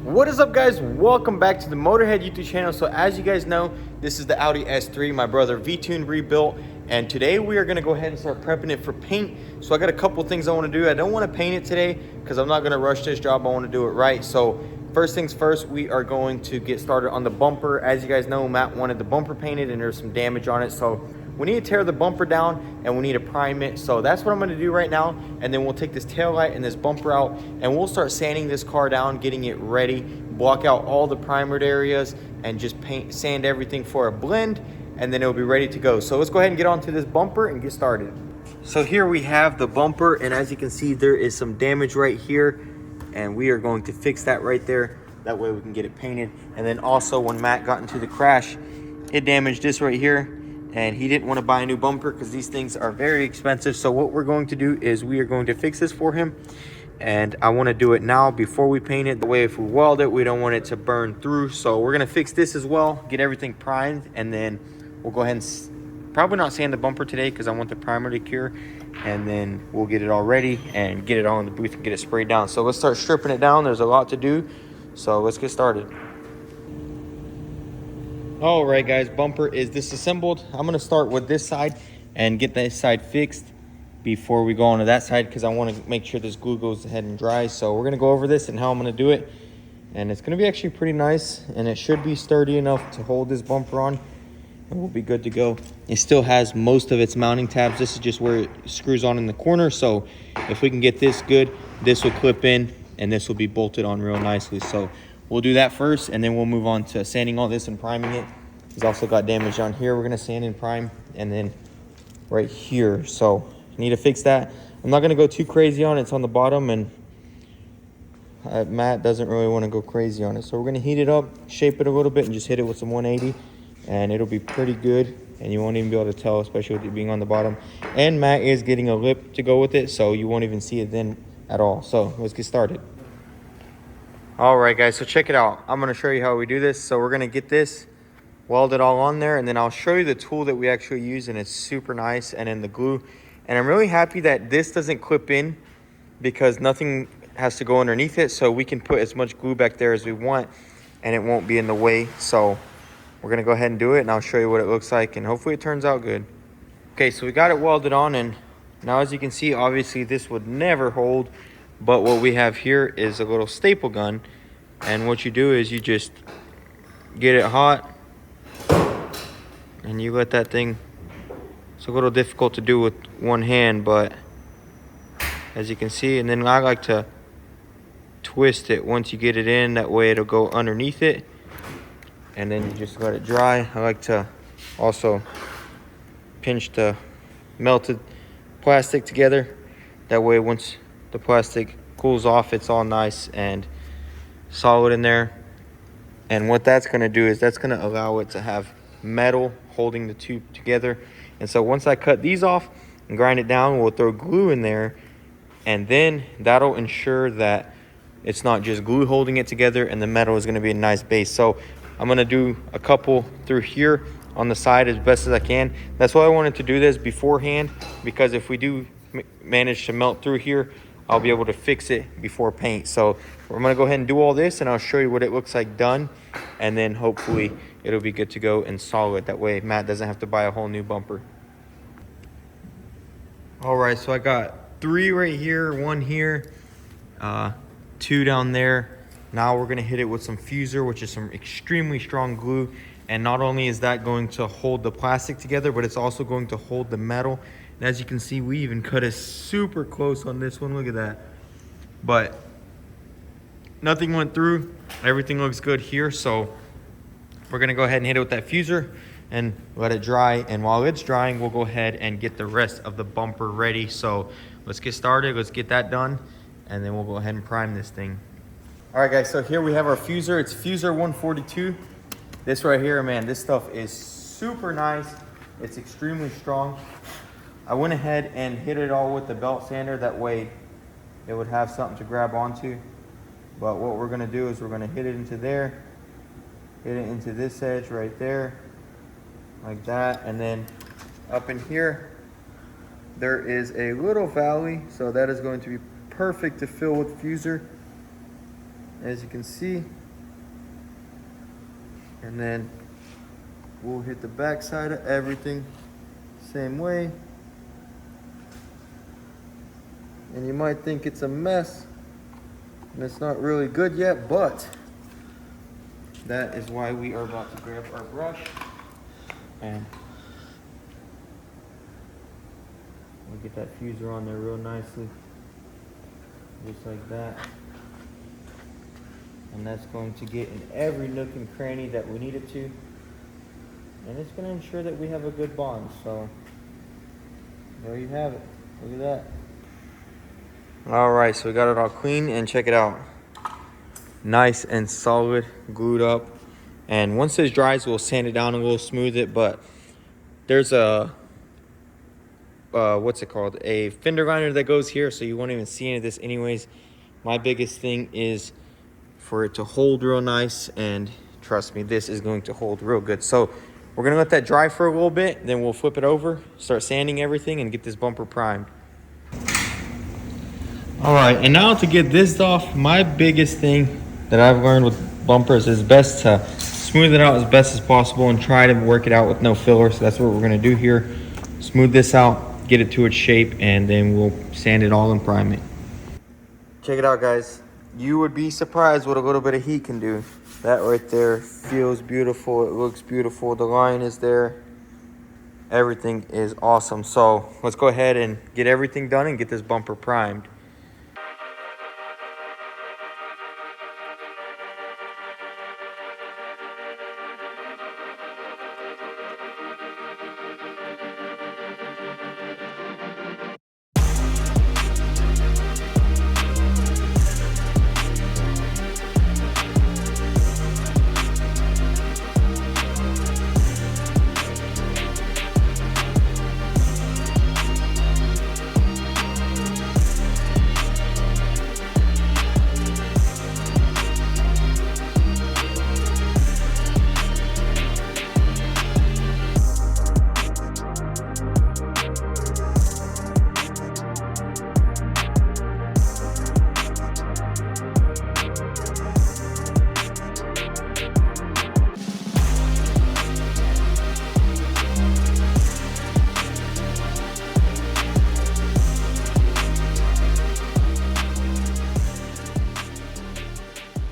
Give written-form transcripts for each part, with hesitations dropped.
What is up, guys? Welcome back to the Motorhead YouTube channel. So as you guys know, this is the Audi S3 my brother V-tuned rebuilt, and today we are going to go ahead and start prepping it for paint. So I got a couple things I want to do. I don't want to paint it today because I'm not going to rush this job. I want to do it right. So first things first, we are going to get started on the bumper. As you guys know, Matt wanted the bumper painted and there's some damage on it, so we need to tear the bumper down and we need to prime it. So that's what I'm gonna do right now. And then we'll take this tail light and this bumper out and we'll start sanding this car down, getting it ready, block out all the primered areas and just sand everything for a blend, and then it'll be ready to go. So let's go ahead and get onto this bumper and get started. So here we have the bumper, and as you can see, there is some damage right here, and we are going to fix that right there. That way we can get it painted. And then also when Matt got into the crash, it damaged this right here, and he didn't want to buy a new bumper because these things are very expensive. So what we're going to do is we are going to fix this for him, and I want to do it now before we paint it. The way if we weld it, we don't want it to burn through. So we're going to fix this as well, get everything primed, and then we'll go ahead and probably not sand the bumper today because I want the primer to cure, and then we'll get it all ready and get it all in the booth and get it sprayed down. So let's start stripping it down. There's a lot to do, so let's get started. All right, guys, bumper is disassembled. I'm gonna start with this side and get this side fixed before we go on to that side because I want to make sure this glue goes ahead and dries. So we're gonna go over this and how I'm gonna do it, and it's gonna be actually pretty nice, and it should be sturdy enough to hold this bumper on, and we'll be good to go. It still has most of its mounting tabs. This is just where it screws on in the corner, so if we can get this good, this will clip in and this will be bolted on real nicely. So we'll do that first, and then we'll move on to sanding all this and priming it. It's also got damage on here. We're gonna sand and prime, and then right here. So I need to fix that. I'm not gonna go too crazy on it. It's on the bottom, and Matt doesn't really wanna go crazy on it. So we're gonna heat it up, shape it a little bit, and just hit it with some 180, and it'll be pretty good, and you won't even be able to tell, especially with it being on the bottom. And Matt is getting a lip to go with it, so you won't even see it then at all. So let's get started. All right, guys, so check it out. I'm gonna show you how we do this. So we're gonna get this, weld it all on there, and then I'll show you the tool that we actually use, and it's super nice, and then the glue. And I'm really happy that this doesn't clip in because nothing has to go underneath it, so we can put as much glue back there as we want and it won't be in the way. So we're gonna go ahead and do it, and I'll show you what it looks like, and hopefully it turns out good. Okay, so we got it welded on, and now as you can see, obviously this would never hold, but what we have here is a little staple gun, and what you do is you just get it hot and you let that thing, it's a little difficult to do with one hand, but as you can see, and then I like to twist it once you get it in, that way it'll go underneath it, and then you just let it dry. I like to also pinch the melted plastic together, that way once the plastic cools off, it's all nice and solid in there. And what that's going to do is that's going to allow it to have metal holding the tube together. And so once I cut these off and grind it down, we'll throw glue in there, and then that'll ensure that it's not just glue holding it together, and the metal is going to be a nice base. So I'm going to do a couple through here on the side as best as I can. That's why I wanted to do this beforehand, because if we do manage to melt through here, I'll be able to fix it before paint. So we're gonna go ahead and do all this, and I'll show you what it looks like done, and then hopefully it'll be good to go and solid. That way Matt doesn't have to buy a whole new bumper. All right, so I got 3 right here, 1 here, 2 down there. Now we're gonna hit it with some fuser, which is some extremely strong glue. And not only is that going to hold the plastic together, but it's also going to hold the metal. And as you can see, we even cut it super close on this one. Look at that. But nothing went through. Everything looks good here. So we're gonna go ahead and hit it with that fuser and let it dry. And while it's drying, we'll go ahead and get the rest of the bumper ready. So let's get started. Let's get that done, and then we'll go ahead and prime this thing. All right, guys, so here we have our fuser. It's fuser 142. This right here, man, this stuff is super nice. It's extremely strong. I went ahead and hit it all with the belt sander. That way it would have something to grab onto. But what we're gonna do is we're gonna hit it into there, hit it into this edge right there, like that. And then up in here, there is a little valley. So that is going to be perfect to fill with fuser. as you can see. And then we'll hit the back side of everything same way. And you might think it's a mess and it's not really good yet, but that is why we are about to grab our brush and we'll get that fuser on there real nicely, just like that. And that's going to get in every nook and cranny that we need it to. And it's going to ensure that we have a good bond. So there you have it. Look at that. All right, so we got it all clean and check it out. Nice and solid, glued up. And once this dries, we'll sand it down and we'll smooth it. But there's a, what's it called? A fender grinder that goes here, so you won't even see any of this anyways. My biggest thing is for it to hold real nice, and trust me, this is going to hold real good. So we're gonna let that dry for a little bit, then we'll flip it over, start sanding everything, and get this bumper primed. All right, and now to get this off, my biggest thing that I've learned with bumpers is best to smooth it out as best as possible and try to work it out with no filler. So that's what we're gonna do here. Smooth this out, get it to its shape, and then we'll sand it all and prime it. Check it out, guys. You would be surprised what a little bit of heat can do. That right there feels beautiful. It looks beautiful. The line is there. Everything is awesome. So let's go ahead and get everything done and get this bumper primed.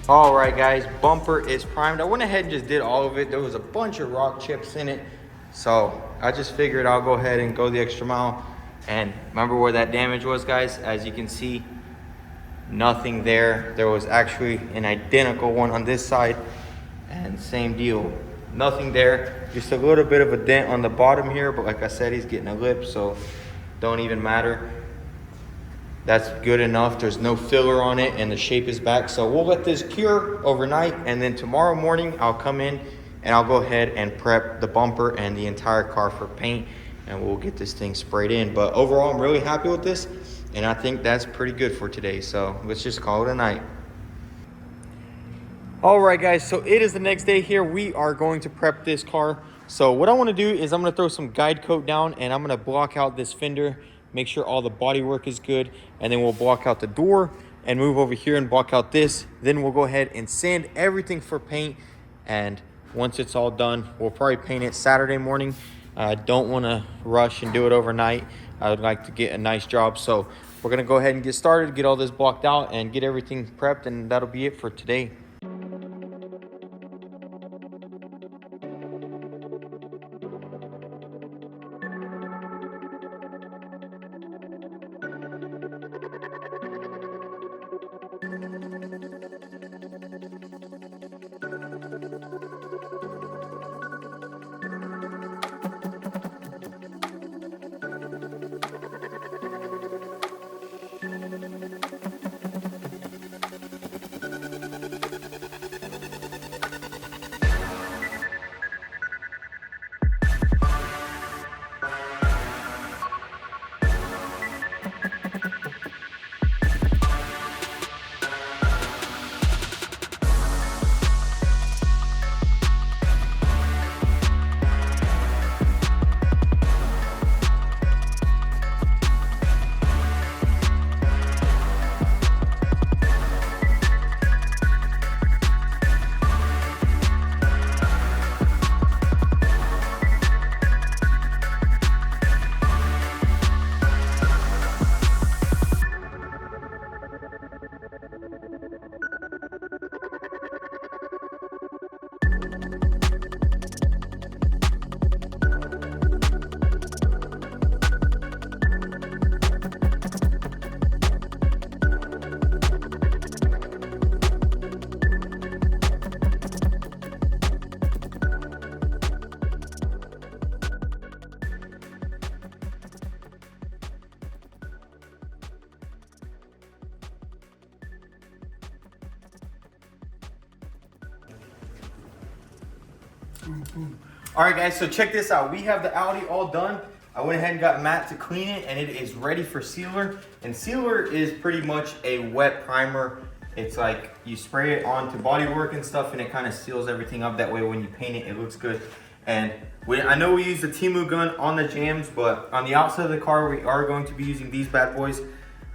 All right, guys, bumper is primed. I went ahead and just did all of it. There was a bunch of rock chips in it, so I just figured I'll go ahead and go the extra mile. And remember where that damage was, guys? As you can see, nothing there. There was actually an identical one on this side, and same deal. Nothing there. Just a little bit of a dent on the bottom here, but like I said, he's getting a lip, so don't even matter. That's good enough. There's no filler on it and the shape is back. So we'll let this cure overnight, and then tomorrow morning I'll come in and I'll go ahead and prep the bumper and the entire car for paint, and we'll get this thing sprayed in. But overall, I'm really happy with this, and I think that's pretty good for today. So let's just call it a night. All right, guys, so it is the next day here. We are going to prep this car. So what I want to do is I'm going to throw some guide coat down, and I'm going to block out this fender, make sure all the body work is good, and then we'll block out the door and move over here and block out this. Then we'll go ahead and sand everything for paint, and once it's all done, we'll probably paint it Saturday morning. I don't want to rush and do it overnight. I would like to get a nice job, so we're going to go ahead and get started, get all this blocked out, and get everything prepped, and that'll be it for today. All right, guys, so check this out. We have the Audi all done. I went ahead and got Matt to clean it, and it is ready for sealer. And sealer is pretty much a wet primer. It's like you spray it onto bodywork and stuff, and it kind of seals everything up. That way when you paint it, it looks good. And I know we use the Timu gun on the jams, but on the outside of the car, we are going to be using these bad boys.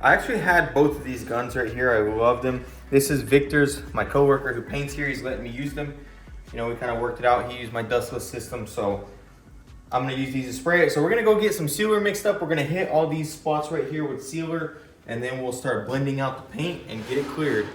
I actually had both of these guns right here. I love them. This is Victor's, my coworker who paints here. He's letting me use them. You know, we kind of worked it out. He used my dustless system, so I'm gonna use these to spray it. So we're gonna go get some sealer mixed up. We're gonna hit all these spots right here with sealer, and then we'll start blending out the paint and get it cleared.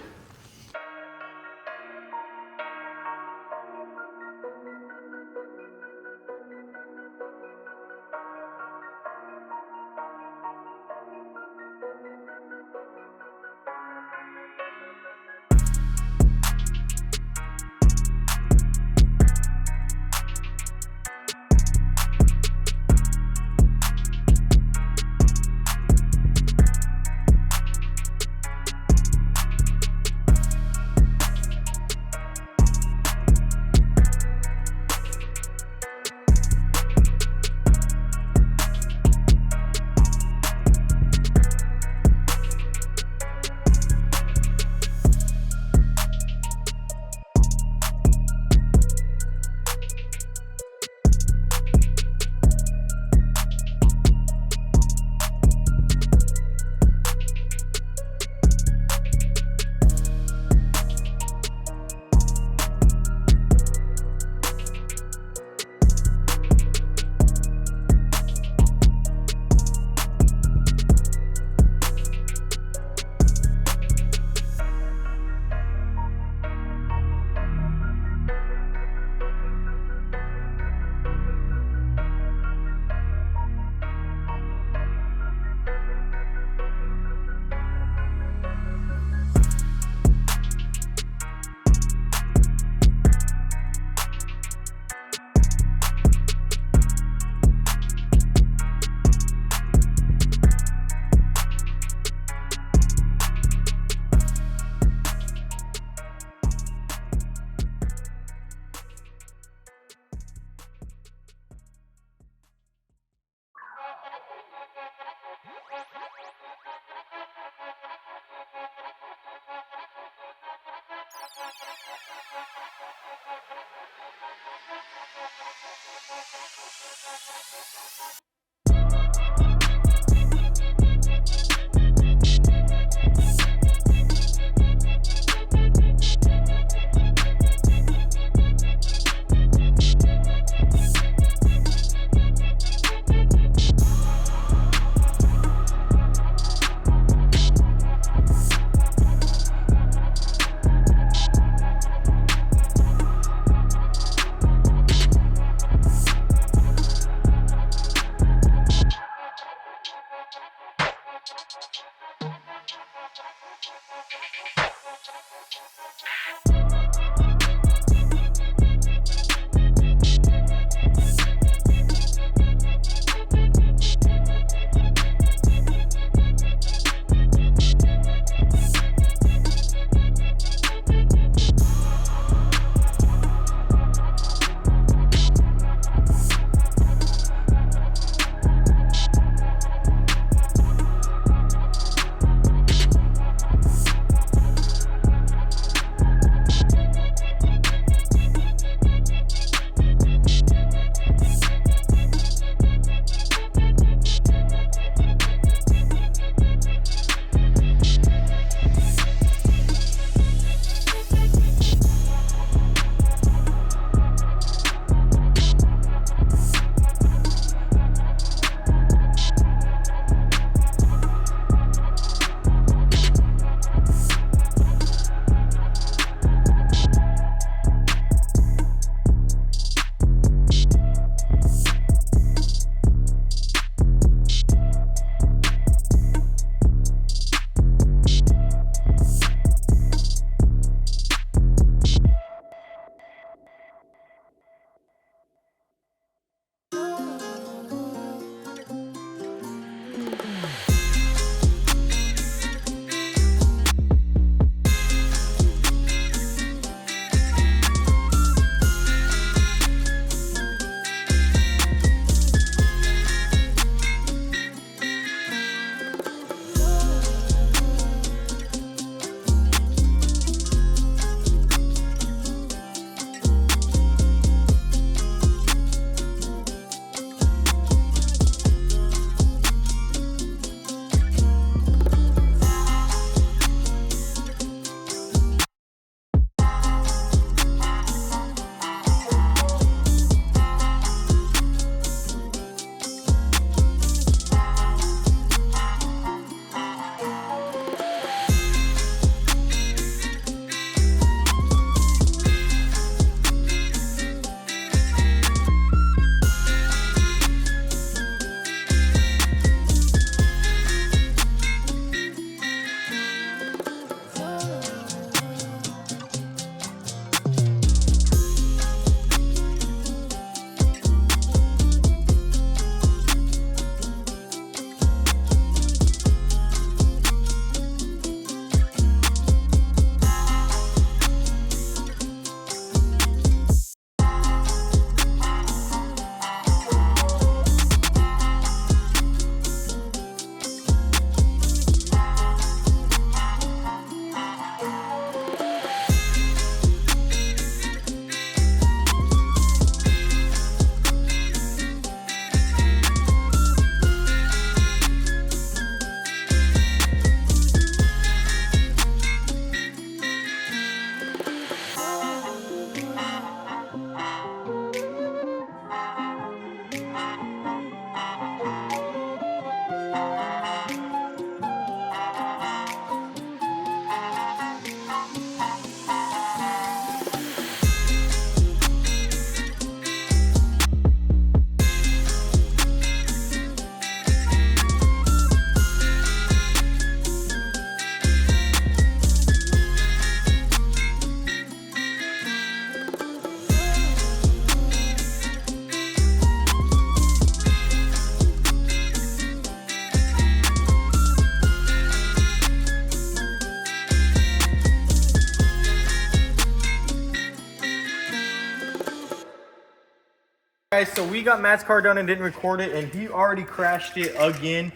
Guys, so we got Matt's car done and didn't record it, and he already crashed it again.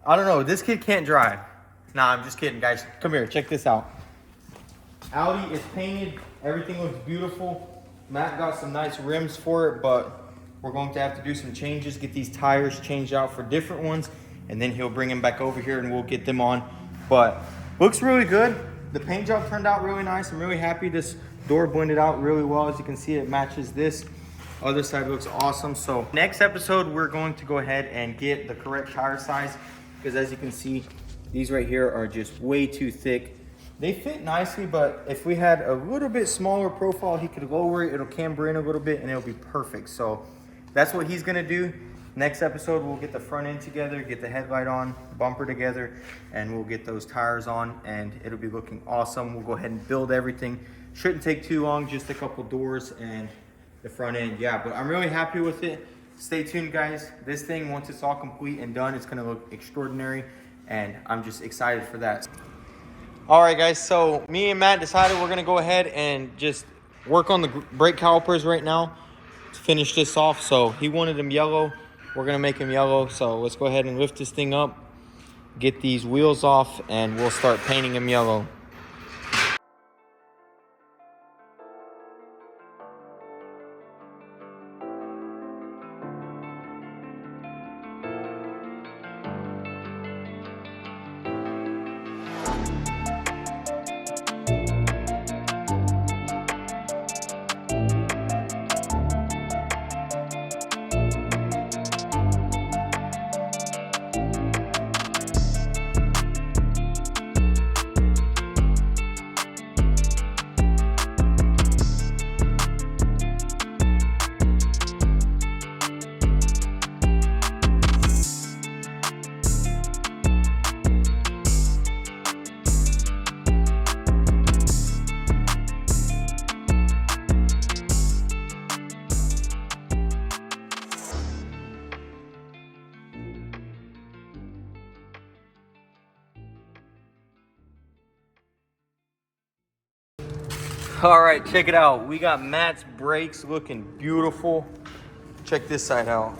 I don't know, this kid can't drive. Nah, I'm just kidding, guys. Come here, check this out. Audi is painted, everything looks beautiful. Matt got some nice rims for it, but we're going to have to do some changes, get these tires changed out for different ones, and then he'll bring them back over here and we'll get them on. But looks really good. The paint job turned out really nice. I'm really happy. This door blended out really well. As you can see, it matches this. Other side looks awesome. So next episode, we're going to go ahead and get the correct tire size, because as you can see, these right here are just way too thick. They fit nicely, but if we had a little bit smaller profile, he could lower it, it'll camber in a little bit, and it'll be perfect. So that's what he's gonna do. Next episode, we'll get the front end together, get the headlight on, bumper together, and we'll get those tires on, and it'll be looking awesome. We'll go ahead and build everything. Shouldn't take too long, just a couple doors and the front end. Yeah, but I'm really happy with it. Stay tuned, guys. This thing, once it's all complete and done, it's gonna look extraordinary, and I'm just excited for that. All right, guys, so me and Matt decided we're gonna go ahead and just work on the brake calipers right now to finish this off. So he wanted them yellow. We're gonna make them yellow. So let's go ahead and lift this thing up, get these wheels off, and we'll start painting them yellow. All right, check it out. We got Matt's brakes looking beautiful. Check this side out.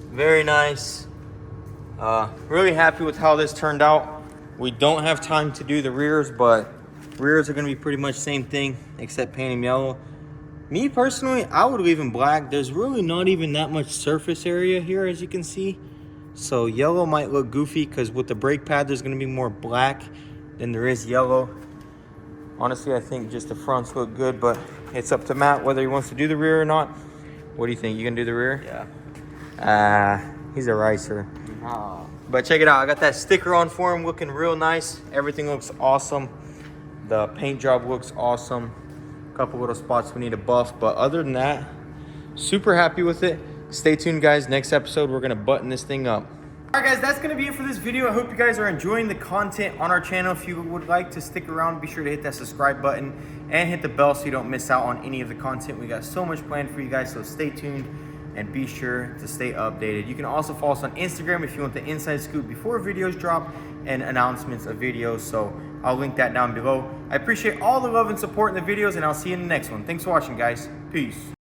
Very nice. Really happy with how this turned out. We don't have time to do the rears, but rears are gonna be pretty much same thing, except paint them yellow. Me personally, I would leave them black. There's really not even that much surface area here, as you can see. So yellow might look goofy, because with the brake pad, there's gonna be more black than there is yellow. Honestly, I think just the fronts look good, but it's up to Matt whether he wants to do the rear or not. What do you think? You gonna do the rear? Yeah. He's a ricer. Oh. But check it out. I got that sticker on for him, looking real nice. Everything looks awesome. The paint job looks awesome. A couple little spots we need to buff, but other than that, super happy with it. Stay tuned, guys. Next episode, we're gonna button this thing up. All right, guys, that's gonna be it for this video. I hope you guys are enjoying the content on our channel. If you would like to stick around, be sure to hit that subscribe button and hit the bell so you don't miss out on any of the content. We got so much planned for you guys, so stay tuned and be sure to stay updated. You can also follow us on Instagram if you want the inside scoop before videos drop and announcements of videos, so I'll link that down below. I appreciate all the love and support in the videos, and I'll see you in the next one. Thanks for watching, guys. Peace.